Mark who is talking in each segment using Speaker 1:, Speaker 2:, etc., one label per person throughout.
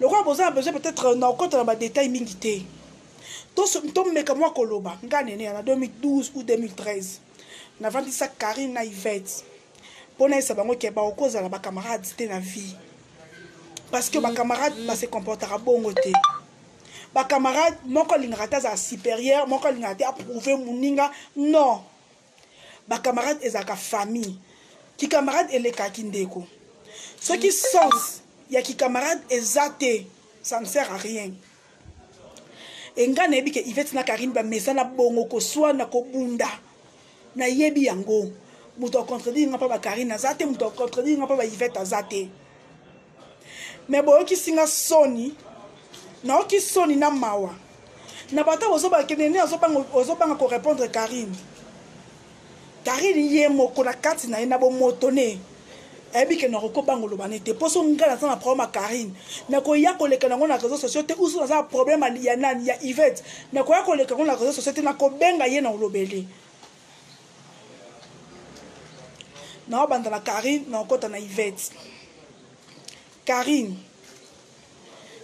Speaker 1: Le roi a besoin peut-être dans le détail mingi. Tout mais comme moi koloba, ngane en 2012 ou 2013. On a vendu ça Karine na Yvette. Pour nous ça bango keba cause la ba camarade c'était la vie. Parce que ba camarade ba se comportera bongo te. Ba camarade moko lingata za supérieur, moko lingata approuver muninga non. Ba camarade ezaka famille. Ki camarade eleka kindeko. Ceux qui sont il y a qui camarade ezate, ça ne sert à rien. Et nga nebi ke Yvette na Karine ba mesana bongo ko soit na ko bunda na yebi yango muto contredire nga pa ba Karine azate muto contredire nga pa ba Yvette azate mais boyo ki singa soni na oki soni na mawa na bata ozoba kenene ozobanga ko répondre Karine ye moko na kati na ina bo motone ebi ke noko bango lo banete poso ngala sana problème Karine na ko ya ko leka nango na réseaux sociaux te usu na problème ya nani ya Yvette na ko ya ko leka na réseaux sociaux na ko benga ye na olobele na banda na Karine na kota na Yvette Karine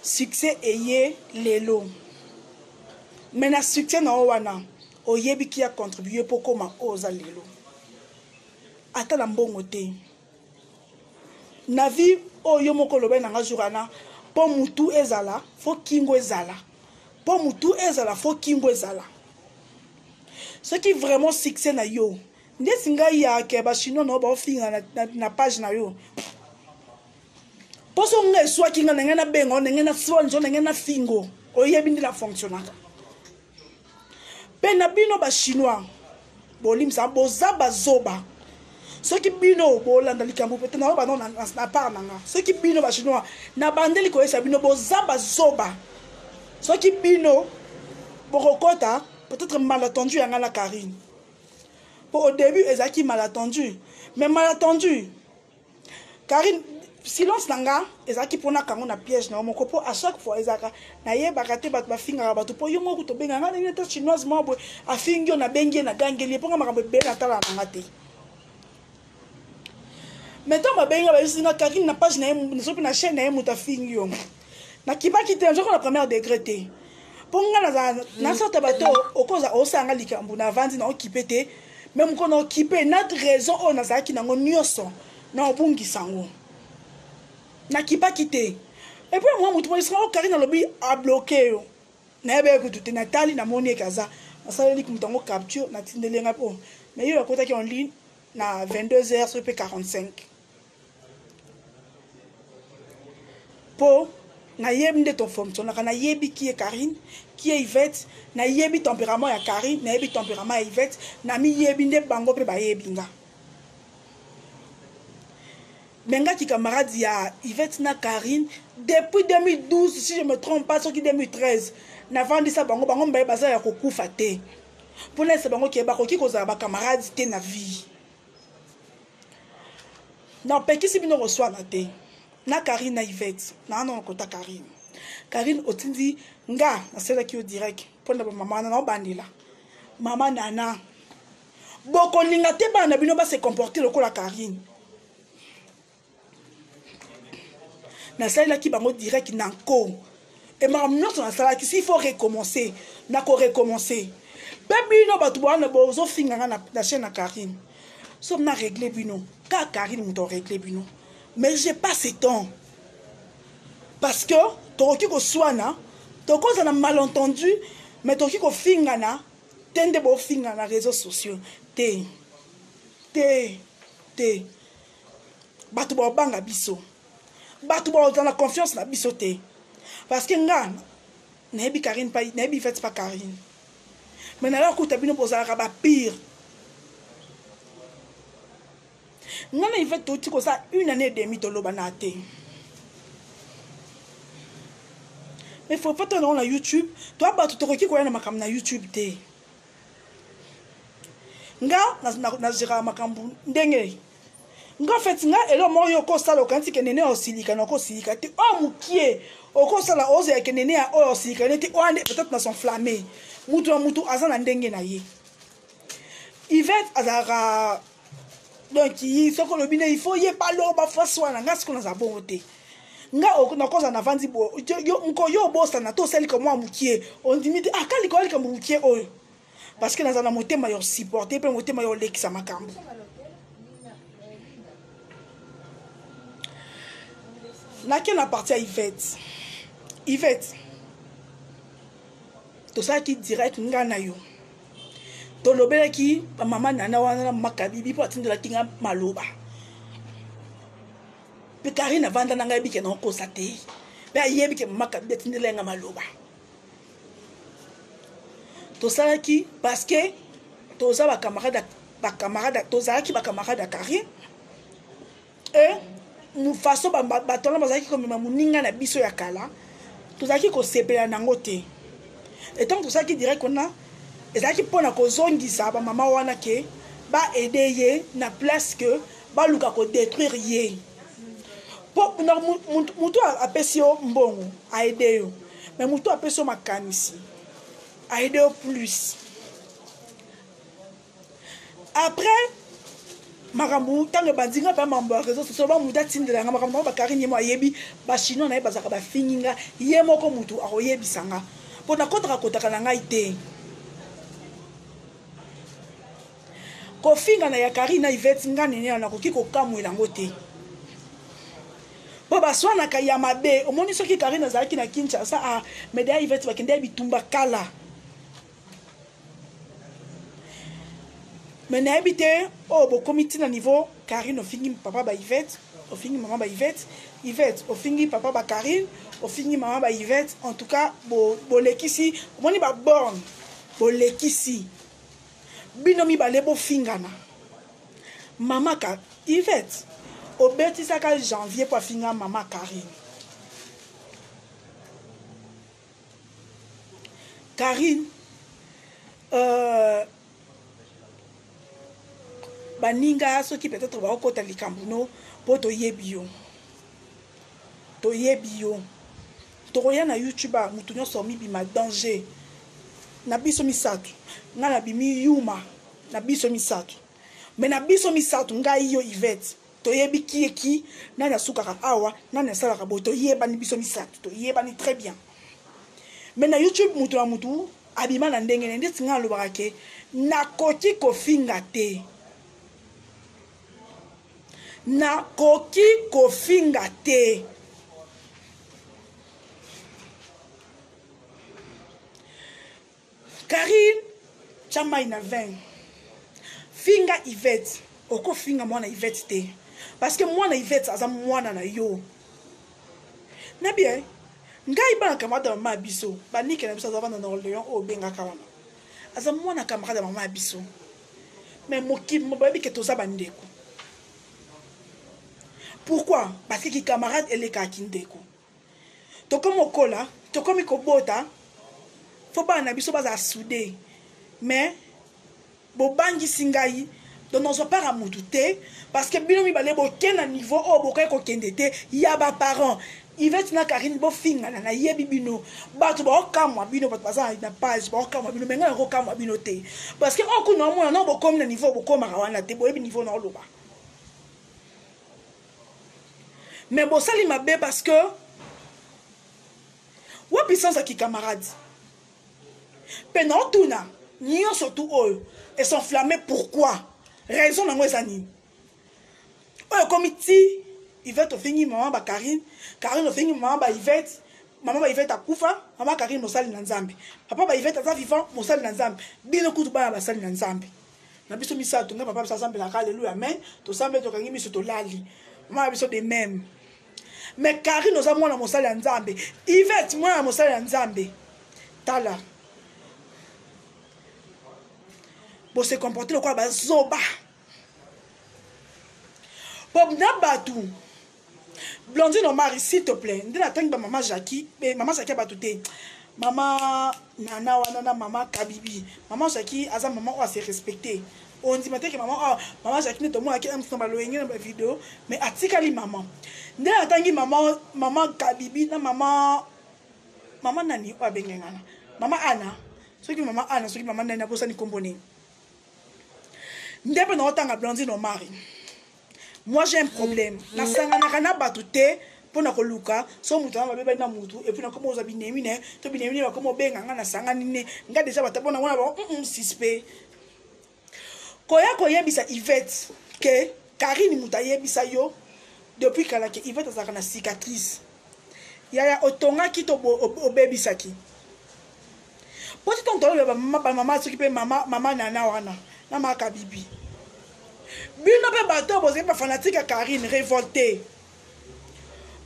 Speaker 1: succès eye lelo mais na succès na wana oyebi ki a contribuer pour koma oza lelo ata na mbongo te na vie oyo moko lobe na nga jourana po mutu ezala fo kingo ezala po mutu ezala fo kingo ezala ce qui vraiment succès na yo ndesi nga ya ke ba chinois no ba finga na page na yo poso nga eswa kinga na ngena bengo na ngena swonjo na ngena fingo oyebi ndi la fonctionnaka pe na bino ba chinois bolimsa boza bazoba ceux qui bino bolanda likambo peut-être na ba non na part nanga ceux qui bino ba chinois na bandeli ko esa bino boza bazoba ceux qui bino borokota peut-être mal attendu yanga la Karine pour au début ezaki mal attendu mais mal attendu Karine silence nanga ezaki pona kango na piège na moko po à chaque fois ezaka na yeba kate bat ba finga ba to po yo moko to benga na neta chinoise mabo afingyo na bengie na gangeli ponga makambo be na tala na ngate maintenant ba benga ba singa Karine na page na yemu sopi na chaîne na yemu ta fingyo na kibaki te njoko na première degré te ponga na sorte bato okoza osanga likambo na vandi na okipete même qu'on occupé notre raison on a ça qui n'a nyoso na obungi sango na kipa kité et puis moi mutu moi sera Karine lobby a bloqué na ebe ko tout Nathalie na moni kaza na saleli kumtango capture na tindelenga po mais yo akota ki en ligne na 22h sur P45 po na yebi nde ton fonction na yebi qui est Karine qui est Yvette na yebi tempérament ya Karine na yebi tempérament ya Yvette na mi yebi nde bango pe ba yebi nga benga ki camarade ya Yvette na Karine depuis 2012 si je me trompe pas sur qui 2013 na vandi sa bango mbaye baza ya kokufa te pour laisser bango ki ba ko ki kozala ba camarade te na vie na peki si bino reçoit na te na Karine na Yvette na non kota Karine otindi nga na sela ki o direct pour na maman na bandila maman nana boko linga te bana bino ba se comporter lokola Karine na sela ki bango direct na ko et maman nyonso na sala ki s'il faut recommencer na ko recommencer bino batu bana bozo finga na chaîne na Karine so na régler bino ka Karine muto régler bino mais j'ai pas ce temps parce que toki ko swana toko za na malentendu mais toki ko finga na tende bo finga na réseaux sociaux te batu bo banga biso batu bo dans la confiance na biso te parce que nga na ebi Karine pa na ebi fait pas Karine mais na la kuta bino bozala ba pire nga na fait tout ko ça une année et demie to loba na te mais faut pas ton na YouTube toi ba to ko na makam na YouTube te nga na jira makambu ndenge nga fait nga elo moyo ko sala kanti kenene osilika na ko silika te o mukie o ko sala oze ya kenene ya o osilika ne te o ande peut-être na son flammé mutu azana ndenge na ye Yvette azara donc il faut que le bine il faut y pas l'eau ba fois soit nga ce qu'on a bon te nga na koza na vandi bo yo bosa na to seli comme moi mukie on dit ah kali ko ali comme mukie oyo parce que dans na motema yo supporter pe motema yo lekisa makambo na ke na partie Yvette to ça qui direct nga na yo to lobela ki mama nana wana makabibi po atindela kinga maloba pe Karine vanda na ngai bike na kosa te be ayebi ke makabibi atindela nga maloba to ça qui parce que to za ba camarade to za ki ba camarade Karine et nous façon ba tona bazaki comme muninga na biso ya kala to za ki ko sepela nango te et donc tout ça qui dirait qu'on a ezaki pona ko zongisa ba mama wana ke ba aider ye na place que ba luka ko détruire ye po na mutu apesio mbongo a aider yo mais mutu apesio makanisi a aider au plus après makambo tango bandinga pa mambo réseau social ba muta tindela nga makambo ba Karine mo ayebi ba chino na yeba zaka ba finginga ye moko mutu akoyebisanga pona kotaka na ngai te ko finga na ya Karine na Yvette nga nene na koki ko kamwela ngo te po baswana ka ya mabe omoni soki Karine azaki na Kinshasa a media Yvette bakende bitumba kala mais na habité oh bo comité na niveau Karine ofingi papa ba Yvette ofingi maman ba Yvette ofingi papa ba Karine ofingi maman ba Yvette en tout cas bo lekisi omoni ba born bo lekisi binomi balebo fingana mama ka Yvette obeti saka janvier pour finga mama Karine baninga soki peut-être ba okota likambuno po to yebio tokoya na YouTube mutu nyonso mibima danger na biso misatu nga na bimi yuma na biso misatu mais na biso misatu ngai yo Yvette toyebi ki nani asukaka awa nani asalaka boye toyebani biso misatu toyebani très bien mais na YouTube mutu na mutu abima na ndenge ndeti nga alobaka ke nakoki kofinga te nakoki kofinga te Karine chama ina 20 finga Yvette oko finga mwana Yvette te parce que mwana Yvette aza mwana na yo na bien ngai bana camarade mama biso banike na biso aza bana na Orléans o benga kawana aza mwana camarade mama biso mais moki mobabi ke toza bandeko pourquoi parce que ki camarade ele ka kindeko to comme okola to comme kobota faut pas na biso baza soudé mais bo bangi singai donc non so para mutu te parce que bino mi balé bo kena niveau o bo ko kende te ya ba parents Yvette na Karine bo finga na yebi bino bato ba okamwa bino bato baza na page ba okamwa bino menga ko kamwa bino te parce que on kuna mona no bo comme na niveau bo koma wana te bo yebi niveau na loba mais bo sali mabe parce que wa puissance ki camarade pendant tout na nion surtout eux et s'enflammer pourquoi raison nango ezani oyo comité Yvette ofingi maman ba Karine ofingi maman ba Yvette maman ba Yvette akufa maman Karine mosali na Nzambe papa ba Yvette aza vivant mosali na Nzambe bino kutu ba basali na Nzambe na biso misato nga papa Nzambe la alléluia amen to sambe to kangi miso to lali maman biso de même mais Karine oza mwana mosali na Nzambe Yvette mwana mosali na Nzambe tala bo se comporter le quoi ba zoba Bob Nabatu Blondine Omar, s'il te plaît. Ndina tangi ba maman Jackie, mais maman Jackie ba touté. Maman Nana wana maman Kabibi. Maman Jackie aza maman on se respecter. On dit maintenant que maman Jackie ne te moi qui aime son baloyenge dans la vidéo, mais atikali maman. Ndina tangi maman Kabibi na maman nani o bengengana. Maman Anna. Ceux qui maman Anna, ceux qui maman Nana bossa ni komboni. Ndebe na otanga Blondine Omar. Moi j'ai un problème. Na sangana kana batute pona ko luka so mutu na beba na mutu et puis na komo za binemi ne to binemi ba komo benga nga na sanga nini nga déjà batabona mona ba suspect koya bisa Yvette que Karine muta yebisa yo depuis kala ke Yvette azaka na cicatrice ya otonga kito obebisaki poti tonto ba mama soki pe mama nana wana na maka bibi bino pe bato boze pas fanatique à Karine révolté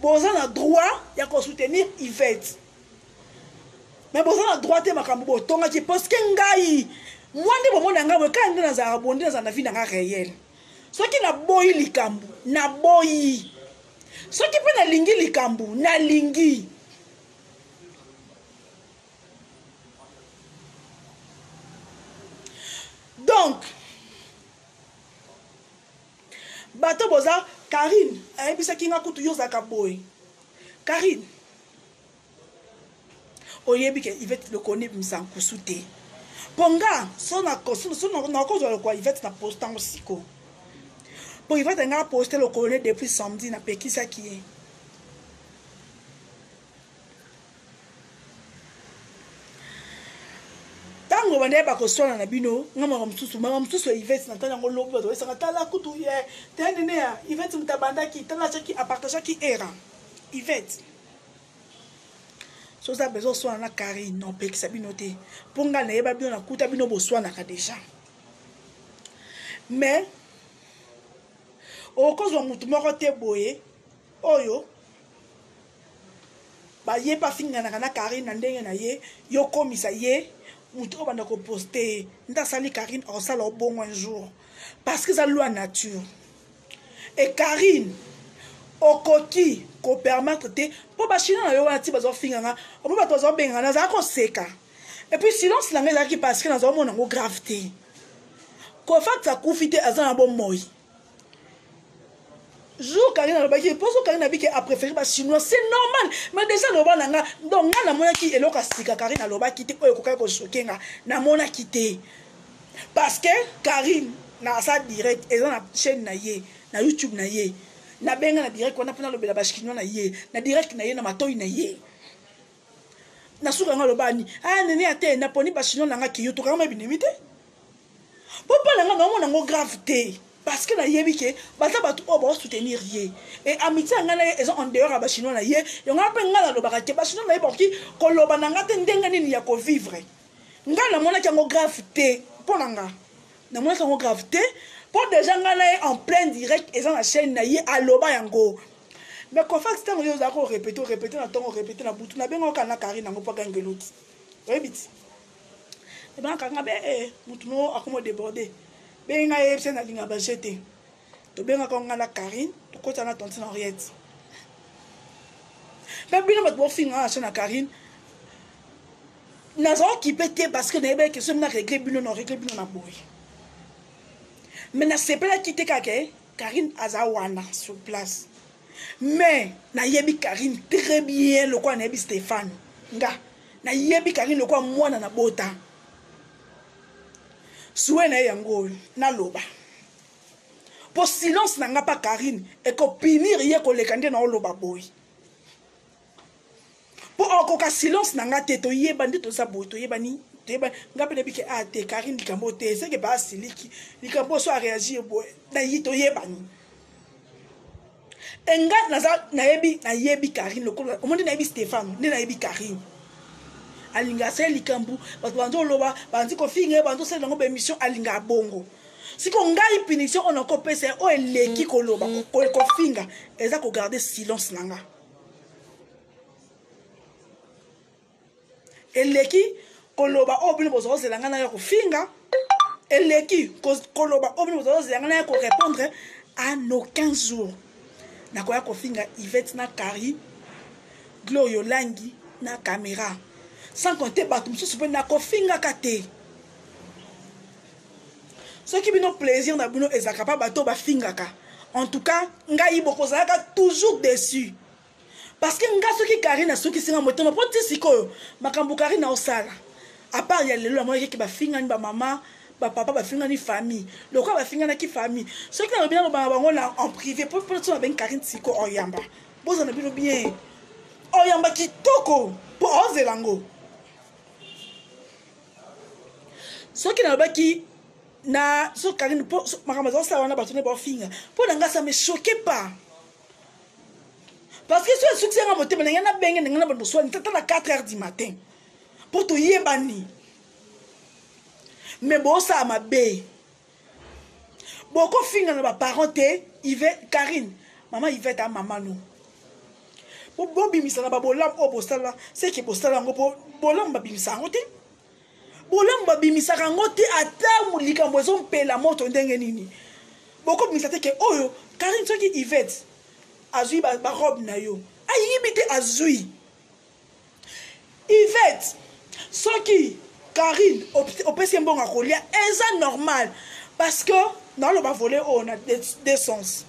Speaker 1: boza na droit ya ko soutenir Yvette mais boza na droit te makambo botonga ki parce que ngai mwande bomona ngabo kandi na za bondi na vie na réel soki na boyi likambu na boyi soki pe na lingi likambu na lingi donc bato boza Karine ayebisa kinga kutu yozaka boy Karine oyebi ke Yvette le connaît msanku sute ponga sona na kozo kwa Yvette na postant osiko po Yvette nga poster le connaît depuis samedi na pekisa ki tango bande ba ko sona na bino ngama msusu Yvette na tanya ngolo ba to sanga tala kutu ye tene ya Yvette mutabanda ki tala chaki apartage ki era Yvette so ça besoin sona na Karine non pe ki bino te ponga na yeba bino na kuta bino bo sona ka déjà mais o kozo mutu moko te boye oyo ba ye pa finga na Karine na ndenge na ye yo komisa ye mutu obanda ko poster nda sali Karine au sala bon un jour parce que ça loi nature et Karine okoki ko permettre te po ba china na yo wana ti bazo finga nga o ba tozo benga na za ko seka et puis silence la ngeza ki parce que na zo mona ngo gravité ko fakta kufite azana bon moy jour Karine a baki poso Karine a biki a préféré ba chinois c'est normal mais déjà le ba nanga donc nga na mona ki eloka sika Karine a loba kité oyo koka ko choquer na mona kité parce que Karine na sa direct et na chaîne na ye na YouTube na ye na benga na direct wana pona lobela ba chinois na ye na direct na ye na matoyi na ye na suka nga lobani nene ate na poni ba chinois na nga ki yoto kama binimite papa na nga na mona ngo gravité parce que na yebi ke bata batu obo soutenir ye et amitié ngana ils ont en dehors ba chinois na ye yo nga pe ngala lobaka ke ba chinois na ye boki ko loba na ngate ndenga nini ya ko vivre ngana mona kango gravité pona nga na mona kango gravité pour déjà ngana en plein direct ils ont la chaîne na ye aloba yango mais ko fax tango yo za ko répéter na tongo répéter na butu na bengo kana Karine ngo pa gangeloti webiti e ba kanga be mutu no akomo déborder benga yebse na linga ba jeter to benga ko ngala Karine to kota na tonti na Henriette mais bino bat bo finga na Karine na zo ki pété parce que na que ce na régler bino na boy mais na c'est pas quitter kake Karine azawana sur place mais na yebi Karine très bien le quoi na yebi Stéphane nga na yebi Karine le quoi mwana na bota soué na yango na loba pour silence na nga pa Karine et ko pinir ye ko lekande na loba boy pour okoka silence na nga te to yeba ndi to sa boy to yeba ni teba nga pe bike te Karine likambo te c'est que ba siliki likambo so a réagir boy na yito yeba ni enga na yebi Karine lokola omondi na yebi Stéphane ndi na yebi Karine alinga se likambu bato banzo loba banzi ko finge banzo se ngo be mission alinga bongo siko ngai punition on ko pese o eleki ko loba ko finga eza ko garder silence nanga eleki ko loba o bino bozo zelanga na ko finga eleki ko loba o bino bozo zelanga na ko répondre à aucun jour na ko finga Yvette na Karine Gloyo Langi na caméra sans compter bato mususu pe na ko finga kate ce qui bino plaisir na bino ezaka pa bato ba fingaka en tout cas ngai boko zaka toujours déçu parce que nga soki Karine na soki singa moto po tisiko makambu Karine na osala à part ya lelo moi ki ba finga ni ba mama ba papa ba finga ni famille le quoi ba finga na ki famille ce qui na bien ba bango na en privé pour tout ben Karine siko oyamba bozala bino bien oyamba kitoko po ozelango soki nalobaki na so Karine po makambo azosala wana bato ne baofinga mpo na nga ça me choquait pas parce que so esuki yanga motema na ngai nabenge na ngai na bato swani tata na 4 heures du matin mpo toyebani me bosala mabe bokofinga na baparent te Yvette Karine mama Yvette a mama no bobimisa na babolamu oyo bosala seke bosala yango mpo bolamu babimisa yango te bolamu babimisaka yango te ata likambo ezompela moto ndenge nini bokobimisa te ke oyo Karine soki Yvette azwi barobe na yo ayibi te azwi Yvette soki Karine opesi mbongo kolia eza normal parce que naloba vole oyo na deux sens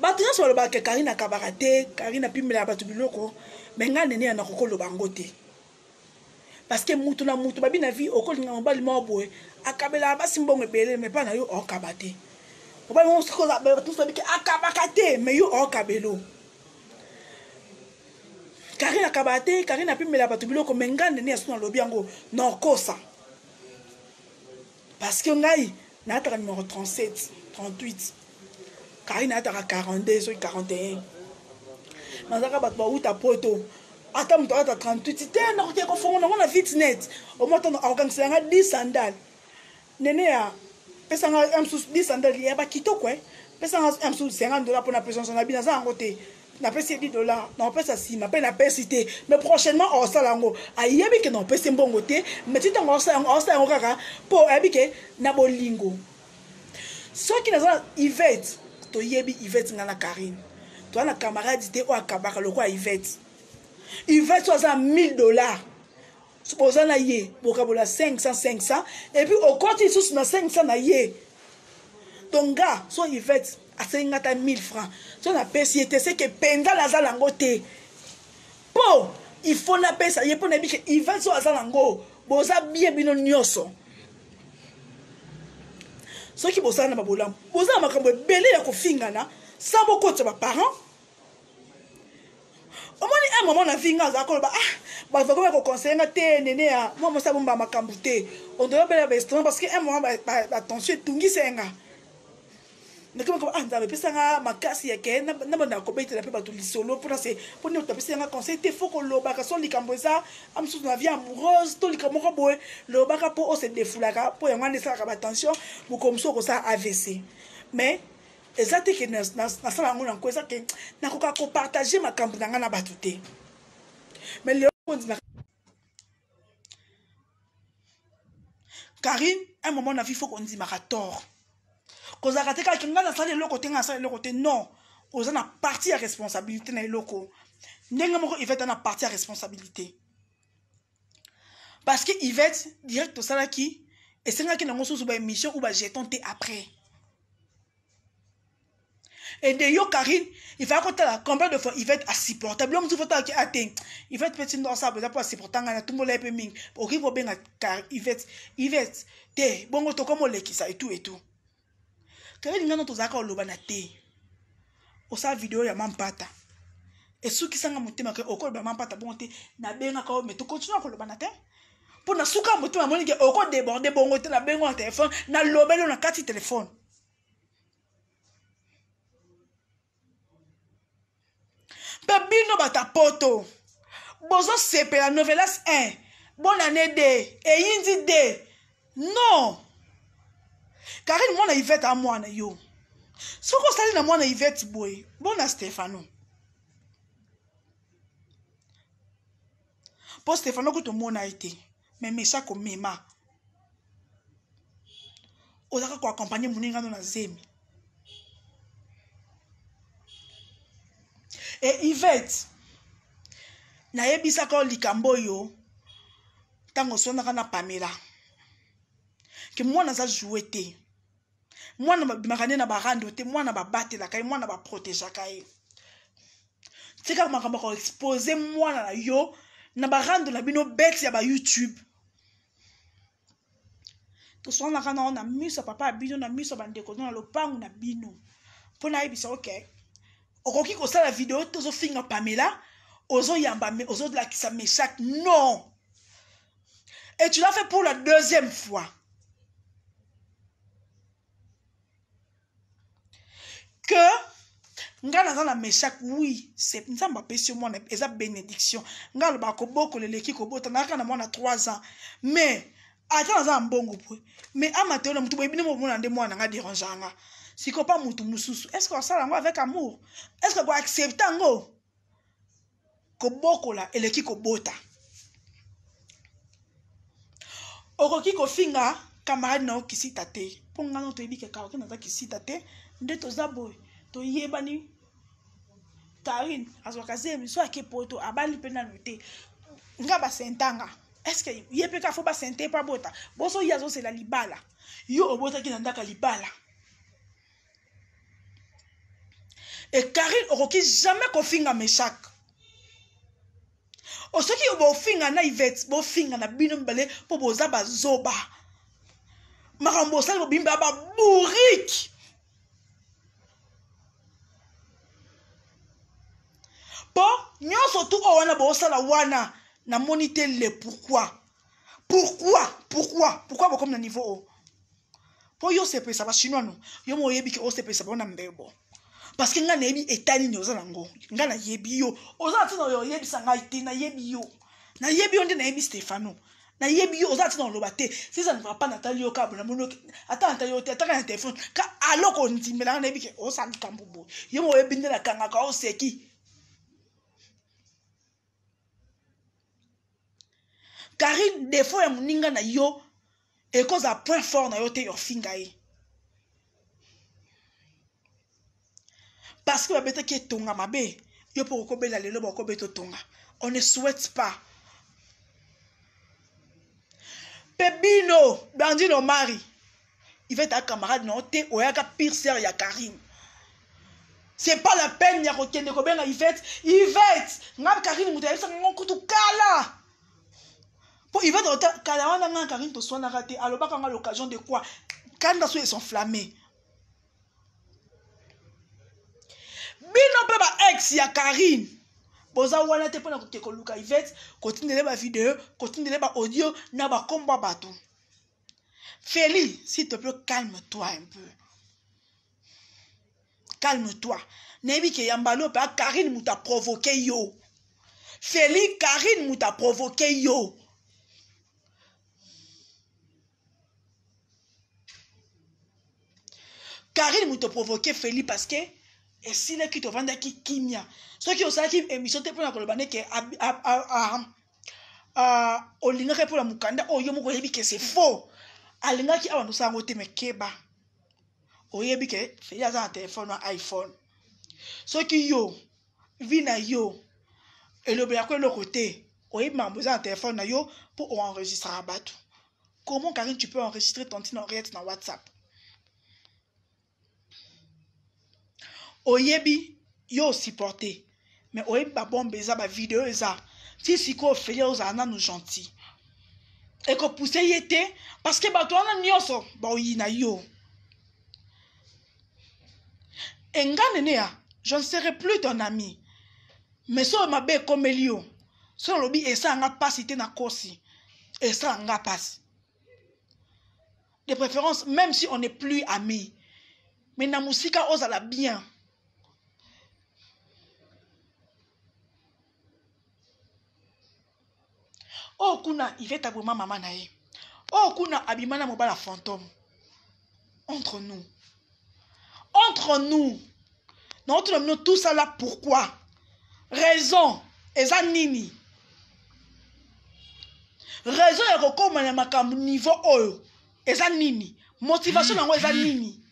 Speaker 1: bato nyonso balobaka Karine akabaka te Karine apimela bato biloko me ngai nene ya nakokoloba yango te parce que mutu na mutu babi na vie okolinga mobali moko boye akabela basi mbongo ebele me mpa na yo okaba te mobali moko soki akabaka te me yo okabelo Karine akabaka te Karine apimela bato biloko me ngai nene ya so nalobi yango nakosa parce que ngai naataka numéro 37 38 Karine ataka 42 soki 41 nazaka bato bauta poto ata moto ata 38 te nakoki kofongo nango na fitnet omoto akokangisela nga 10 sandal nene ya pesanga msusu 10 sandal ya bakitoko pesanga msusu $50 mpona pesonso na bino aza yango te napesi $10 naopesa nsima mpe napesi te mais prochainement osala yango ayebi ke naopesi mbongo te mais ti ntango osala yango kaka mpo ayebi ke na bolingo soki naza Yvette toyebi Yvette nga na Karine toza na camarade te oyo akabaka lokola Yvette oyo aza $1000 oza na ye bokabola 500 et puis okoti lisusu na 500 na ye donc nga so Yvette asengi nga ta 1000 francs so napesi ye te seke mpenza naza nango te mpo il faut napesa ye mpo nayebi ke Yvette so aza nango boza bien bino nyonso soki bosala na babolamu boza na makambo ebele ya kofingana sa bokotisa baparent omoni un moment na vie nga azala koloba bato bakomi kokonseye nga te nene ya mwa mosa bomba makambo te ondoya bela bainstrument parce que un moment batension etungisa nga nakomi nzambe epesanga makasi yake na banda kobetela mpe bato lisolo mpona otapesi yanga conseil te fo kolobaka so likambo eza amisusu na vie amoureuse to likambo moko boye lobaka mpo ose defulaka mpo yango wana esalaka batension mokomosu okosala AVC mais eza te ke nasala yango nanko eza ke nakoka kopartage makambo na nga na bato te mais leo Karine un moment na vie fo kondimaka tort kozaka te kaka nga nasala eloko te nga nasala eloko te non oza na parti ya responsabilité na eloko ndenge moko Yvette na parti ya responsabilité parce que Yvette direct tosalaki esengaki nango susu baémission ou bajeton te après et de yo Karine il fallait kotala combien de fois Yvette asupporta bilo mosusu fotala ki ate Yvette mpe tindo osala boza mpo asupporta ngai na tumbola ye mpe mingi okoki kobenga Yvette te bongo tokoma olekisa etu Karine ngano tozalaka oloba na te osala video ya mampata esukisanga motema ke okoloba mampata bongo te nabengaka oyo me tokontinua koloba na te mpo nasuka motema moni ke okodeborde bongo te nabengo na telefone nalobeli na kati telefone mpe bino batapoto bozosepela novelas 1 bonne année 2 eyindi 2 non Karine mwana Yvette a mwana yo soko osali na mwana Yvette boye bona Stefano mpo Stefano kutomona ye te me mesa komema ozaka koakompagne moningano na zemi e Yvette nayebisaka likambo oyo ntango osonaka na Pamela ke mwana aza joue te mwana babimaka nde na barando te mwana babatelaka ye mwana baprotegeaka ye tika makambo koexpose mwana na yo na barando na bino bete ya bayoutube tosonaka nao na miso ya papa ya bino na miso ya bandeko na lopangu na bino mpo nayebisa oke okoki kosala vidéo tozofinga Pamela ozoyamba ozolakisa Meshak. Non. Et tu l'as fait pour la deuxième fois. Que nga naza na Meshak, oui, c'est nzamba pesi moi eza bénédiction. Nga loba ko boko leleki ko bota na kana mwana 3 ans. Mais ata naza mbongo po. Mais amateur na mutu boyebine mo mona nde mwana nga dérangeanga. Si ko pa mutu mususu, est-ce que ça lango avec amour? Est-ce que ko accepter ngo? Ko boko la eleki ko bota. Okoki ko finga camarade na okisita te. Ponga no to ebike ka okina za kisita te. Nde to zaboy to yebani Karine azwakaze miso ake poto abali pena note. Nga ba sentanga. Est-ce que yepeka fo ba sente pa bota? Boso yazo c'est la libala. Yo obota ki ndaka libala. Et Karine okoki jamais ko finga Meshak. O soki bo finga na Yvette, bo finga na bino mbale po boza bazoba. Makambo sali bo bimba ba bourrique. Po nyonso tu o wana bo sala wana na moniter le pourquoi. Pourquoi bo comme na niveau o. Po yo sepe ça va chinois non. Yo mo yebi ke o sepe ça bona mbebo. Parce que nga na yebi etani nyoza nango. Nga na yebi yo. Oza tino yo yebi sanga ite na yebi yo. Na yebi yo nde na yebi Stefano. Na yebi yo oza tino loba te. Si ça ne va pas Nathalie yo kabla mono. Attends Nathalie yo te ataka na téléphone. Ka aloko ndimela na yebi ke o sali kambubo. Yo mo yebi nde na kanga ka o seki. Karine défaut ya muninga na yo et cause à point fort na yo te yo finga ye. Parce que la bête qui est tonga mabe, yo pour kobe la lelo ba kobe to tonga. On ne souhaite pas. Pebino, Bandino Mari, il va être un camarade non te oyaka pire sœur ya Karine. C'est pas la peine ya kokende ko benga Yvette, ngab Karine muta yesa ngokutu kala. Pour Yvette ota kala wana nga Karine to swana raté, alobaka nga l'occasion de quoi? Quand ils sont enflammés. Bino pe ba ex ya Karine. Boza wana te pona ko luka Yvette, continue ba vidéo, continue ba audio na ba komba bato. Feli, s'il te plaît, calme-toi un peu. Calme-toi. Nebi ke yambalo pa Karine mouta provoqué yo. Feli, Karine mouta provoqué yo. Karine mouta provoqué Feli parce que et si les qui te vendent qui kimia, ceux qui ont ça qui émission te pour la colobane que olinga pour la mukanda oh yo moko yebi que c'est faux. Alinga qui a ça ngote me keba. O yebi que fait ya un téléphone un iPhone. Ceux qui yo vina yo et le bien que le côté o yebi m'a besoin un téléphone na yo pour enregistrer à bateau. Comment Karine tu peux enregistrer ton tin oreillette dans WhatsApp? Oyebi yo supporté mais oyebi ba bombe eza ba vidéo eza si ko feli oza na nous gentil et ko pousser yete parce que ba to na nyoso ba oyina yo engane ne ya je ne serai plus ton ami mais so mabe comme Elio so lobi esa nga pasité na kosi esa nga passe de préférence même si on n'est plus amis mais na musika ozala bien. Oh kuna Yvette aboma maman nae. Oh kuna abimana mobala fantôme. Entre nous. Entre nous. Nous tout ça là pourquoi? Raison. Eza nini. Raison ya kokoma na makambo niveau oyo. Eza nini. Motivation nango eza nini.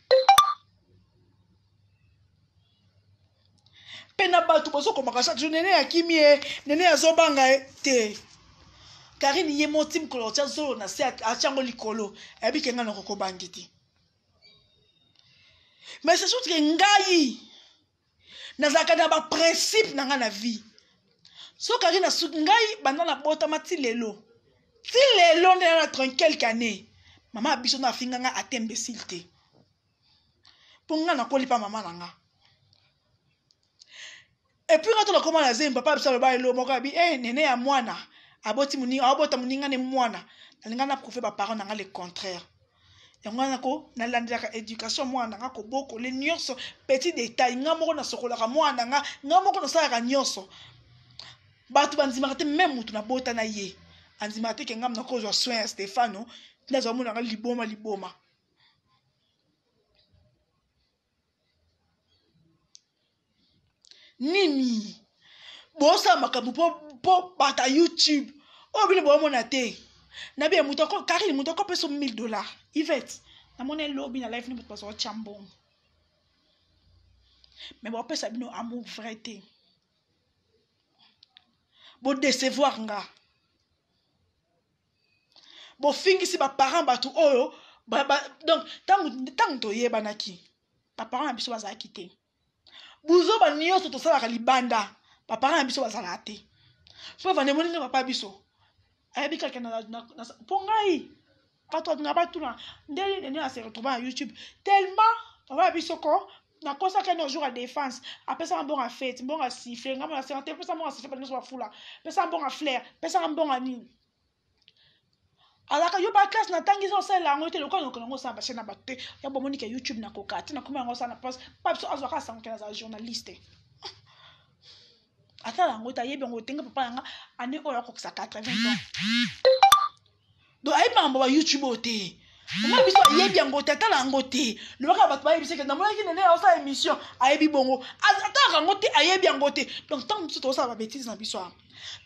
Speaker 1: Pena batu boso komaka chaque jour nene ya kimie, nene ya zobanga te. Karine ye motim kolotia zolo na se achango likolo ebi kenga na koko bangiti. Mais c'est sûr que ngai na zakana ba principe na nga na vie. So Karine na su ngai banda na bota mati lelo. Ti lelo na tranquille kane. Mama biso na finga nga atembecilité. Ponga na koli pa mama na nga. Et puis quand on a commencé à papa ça le bail le mokabi nene ya mwana aboti muninga abota muninga ne mwana nalinga na prouver ba parents nanga le contraire yango na ko na landaka éducation mwana nga ko boko le nyonso petit détail nga moko na sokola ka mwana nga moko na sala ka nyonso batu banzima te même mutu na bota na ye anzima te ke ngam na ko zo soin Stefano ndazo mona nga liboma nini bosa makambo po bata YouTube obile bo mona te na bien mutu ko Karine mutu ko peso $1000 Yvette na mona lobby na life ni mutu paso chambon mais bo pesa bino amour vrai te bo décevoir nga bo fingisi ba parents batu oyo donc tant to yebanaki ba parents na biso bazalaki te buzo ba nyonso to sala ka libanda ba parents na biso bazala te fo vande moninga papa biso ayebi kaka na pongai pato nga batuna ndeli nene se retrouver à YouTube tellement papa biso ko na kosa ka no jour à défense après ça un bon à fête bon à siffler nga na santé après ça bon à siffler pas so fula après ça bon à flair après ça bon à ni alaka yo ba classe na tangi so sala ngote le ko no sa ba chaîne ba te ya bo monika YouTube na kokati na kuma ngo sa na passe pas biso azwa ka sanke na journaliste atala ngota yebi ngotenga papa nga ane oyo ko sa 80 ans do ay mambo ba YouTube ote na biso yebi ngote atala ngote le baka ba yebi se ke na mona ki nene o sa émission ayebi bongo atala ngote ayebi ngote donc tant biso to sa ba bêtise na biso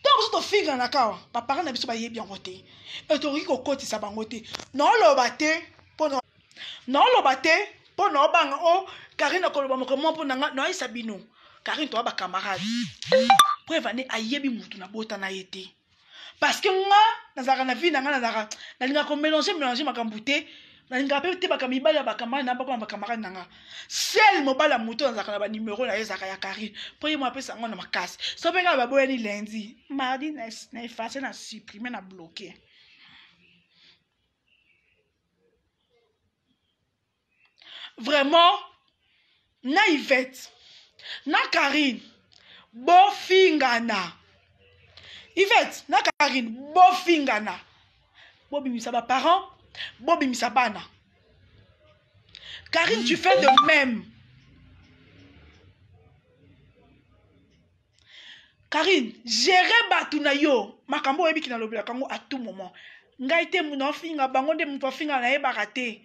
Speaker 1: tant biso to finga na kawa papa na biso ba yebi ngote et to ri ko koti sa bangote no loba te pono no loba te pono banga o Karine ko loba moko mo pona no isa bino Karine to ba camarade preuve ane ayebi mutu na bota na yete parce que nga nazaka na vie na nga nazaka na linga ko mélanger makambo te na linga pe te baka mibala ba camarade na ba camarade nanga seul mobala mutu nazaka na ba numéro na ezaka ya Karine po ye mo apesa ngo na makasi so benga ba boyani lundi mardi na effacer na supprimer na bloquer vraiment na Yvette na Karine bofingana Yvette na Karine bofingana bobimisa ba parents bobimisa bana Karine tu fais de même Karine gérer batu na yo makambo yebi kina lobela kango à tout moment ngai te muna finga bango nde mutu finga na yeba raté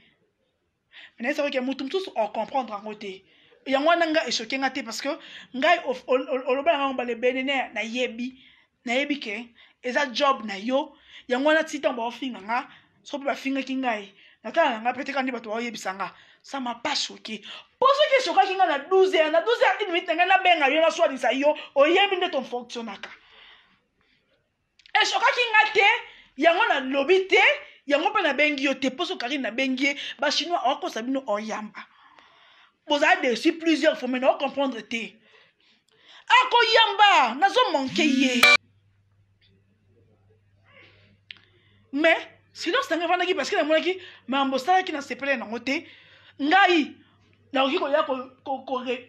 Speaker 1: mais c'est vrai que mutu tous on comprendre en côté yango nanga échoqué ngate parce que ngai olobela ngamba le benene na yebi ke eza job na yo yango na tita ba finga nga so ba finga ki ngai natala nga peut-être kandi bato oyebisa nga ça m'a pas choqué pour ce qui choqué nga na 12 heures une minute nga na benga yo na soit disa yo oyebi nde ton fonctionnaka et choqué nga te yango na lobby te yango pe na bengi yo te poso Karine na bengi ba chinois oko sabino oyamba vous avez dessus plusieurs fois mais non comprendre te ako yamba nazo manquer ye mais sinon c'est un qui parce que la mona qui mambo sala qui na sepele na ngote ngai na oki ko ya ko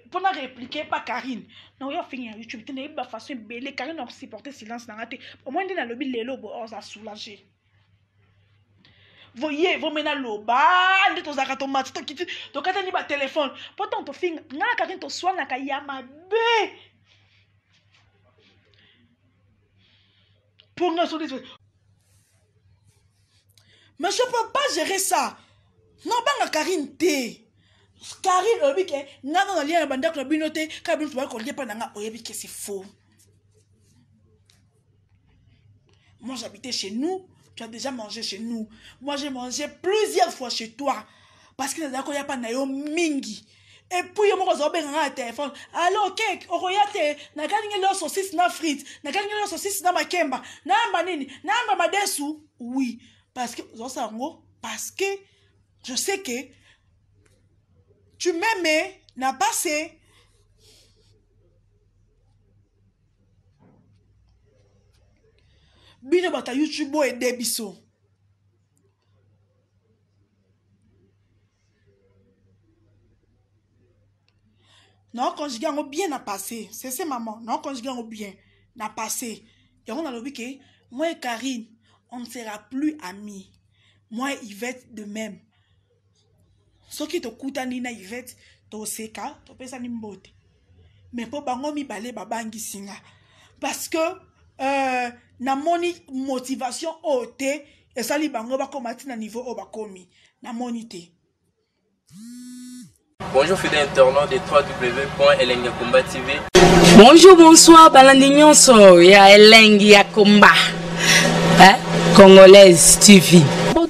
Speaker 1: pour na répliquer pas Karine na yo finir YouTube te na ba façon belé Karine a supporter silence na ngate au moins na lobby lelo bo on soulager voyez vous mena loba ndi to zaka to mati to kiti to kata ni ba téléphone pourtant to finga na Karine to soana ka yama be pour nous sur mais je peux pas gérer ça non banga Karine te Karine oyebi ke nga na lia na bandako na bino te ka bino to ba ko lia pa nga oyebi ke c'est faux moi j'habitais chez nous tu as déjà mangé chez nous moi j'ai mangé plusieurs fois chez toi parce que na ko ya pa na yo mingi et puis yo moko zo benga na téléphone allo cake oroyate na kalinga lo saucisse na frites na kalinga lo saucisse na makemba na amba nini na amba madesu oui parce que parce que je sais que tu m'aimais n'a passé bino bata YouTube et debiso Non, conjugué en bien à passé. C'est maman. Non, conjugué en bien à passé. Et on a le que moi et Karine, on ne sera plus amis. Moi et Yvette de même. Ce qui te coûte à Nina Yvette, to seka, to pesa nimbote. Mais pour bango mi balé babangi singa. Parce que na moni motivation ote et ça li bango ba komati na niveau o bakomi. Na monité.
Speaker 2: Bonjour fidèles internautes de www.elengiakomba TV.
Speaker 3: Bonjour, bonsoir, balandignon so, ya Elengi Yakomba, Congolaise TV.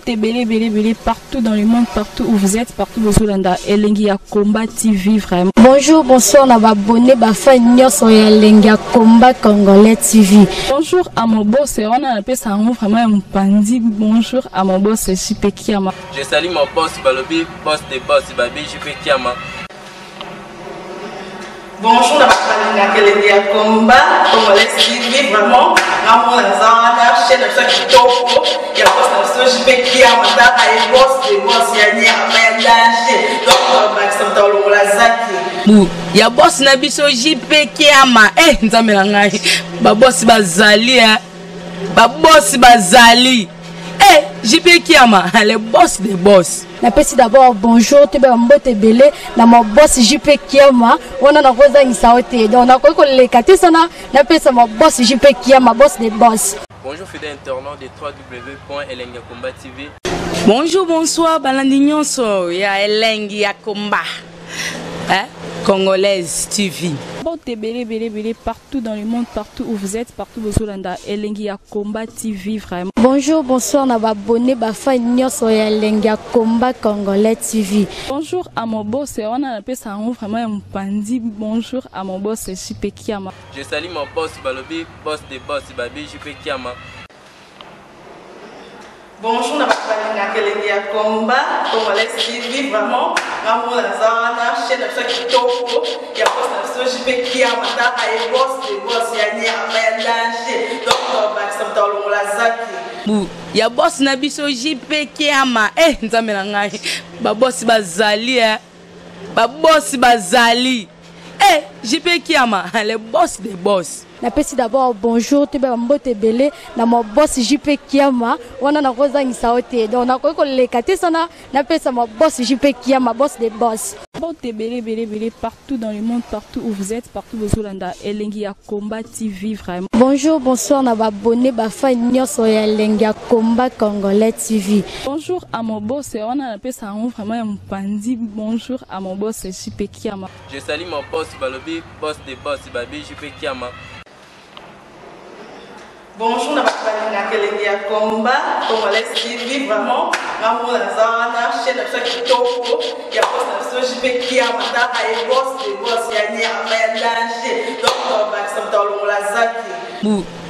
Speaker 4: Belé, partout dans le monde, partout où vous êtes, partout où vous êtes, Elengi Yakomba TV, vraiment.
Speaker 5: Bonjour, bonsoir, on a abonné, Bafan sur Elengi Yakomba Congolais TV.
Speaker 4: Bonjour à mon boss, on a appelé ça vraiment un pandi. Bonjour à mon boss, JP Kiama.
Speaker 2: Je salue mon boss Balobi, boss des boss, Babi, JP Kiama.
Speaker 6: Bonjour, je suis Elengi Yakomba Congolais TV, vraiment. Ramon Lazana, chaîne de ceux qui topo, il y a pas de JP Kiama, il boss des boss, il y a un danger. Donc, on va s'entendre
Speaker 3: il y a boss Nabiso JP Kiama, nzamenangai, ba boss bazali, ba boss bazali. JP Kiama, le boss des boss.
Speaker 5: Napesi d'abord bonjour, tu es mbote belé, na mon boss JP Kiama, on a rosa insaote. Donc on a quoi les katisana, napesi mon boss JP Kiama, boss des boss.
Speaker 2: Bonjour fidèles internautes de www.elengiakomba TV.
Speaker 3: Bonjour, bonsoir, balandignon so, ya Elengi Yakomba, Congolaise TV.
Speaker 4: Belé, partout dans le monde, partout où vous êtes, partout où vous êtes, Elengi Yakomba TV, vraiment.
Speaker 5: Bonjour, bonsoir, on a abonné, Bafan sur Elengi Yakomba Congolais TV.
Speaker 4: Bonjour à mon boss, on a appelé ça vraiment un pandi. Bonjour à mon boss, JP Kiama.
Speaker 2: Je salue mon boss Balobi, boss des boss, Babi, JP Kiama.
Speaker 6: Bonjour, je suis Elengi Yakomba Congolais TV, vraiment. Ramon Lazana, chaîne de ceux qui topo, il y a pas de JP Kiama, il boss des boss, il y a un danger. Donc, on va s'entendre
Speaker 3: il y a boss Nabiso JP Kiama, nzamenangai, ba boss bazali, ba boss bazali. JP Kiama, le boss des boss.
Speaker 5: Napesi d'abord bonjour, tu es mbote belé, na mon boss JP Kiama, on a rosa insaote. Donc on a quoi les katisana, napesi mon boss JP Kiama, boss des boss.
Speaker 4: Belé, partout dans le monde, partout où vous êtes, partout où vous êtes, Elengi Yakomba TV, vraiment.
Speaker 5: Bonjour, bonsoir, on a abonné, Bafan sur Elengi Yakomba Congolais TV.
Speaker 4: Bonjour à mon boss, on a appelé ça vraiment un pandi. Bonjour à mon boss, JP Kiama.
Speaker 2: Je salue mon boss Balobi, boss des boss, Babi, JP Kiama.
Speaker 6: Bonjour, je suis Elengi Yakomba Congolais TV, vraiment. Ramon Lazana, chaîne de ceux qui topo, il y a pas de JP Kiama, il boss des boss, il y a un danger. Donc, on va s'entendre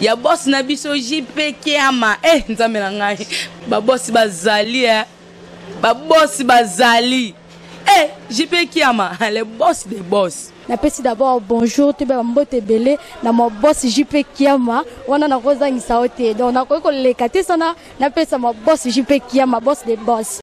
Speaker 3: il y a boss Nabiso JP Kiama, nzamenangai, ba boss bazali, ba boss bazali. JP Kiama, le boss des boss.
Speaker 5: Napesi d'abord bonjour, tu es mbote belé, na mon boss JP Kiama, on a rosa insaote. Donc on a quoi les katisana, napesi mon boss JP Kiama, boss des boss.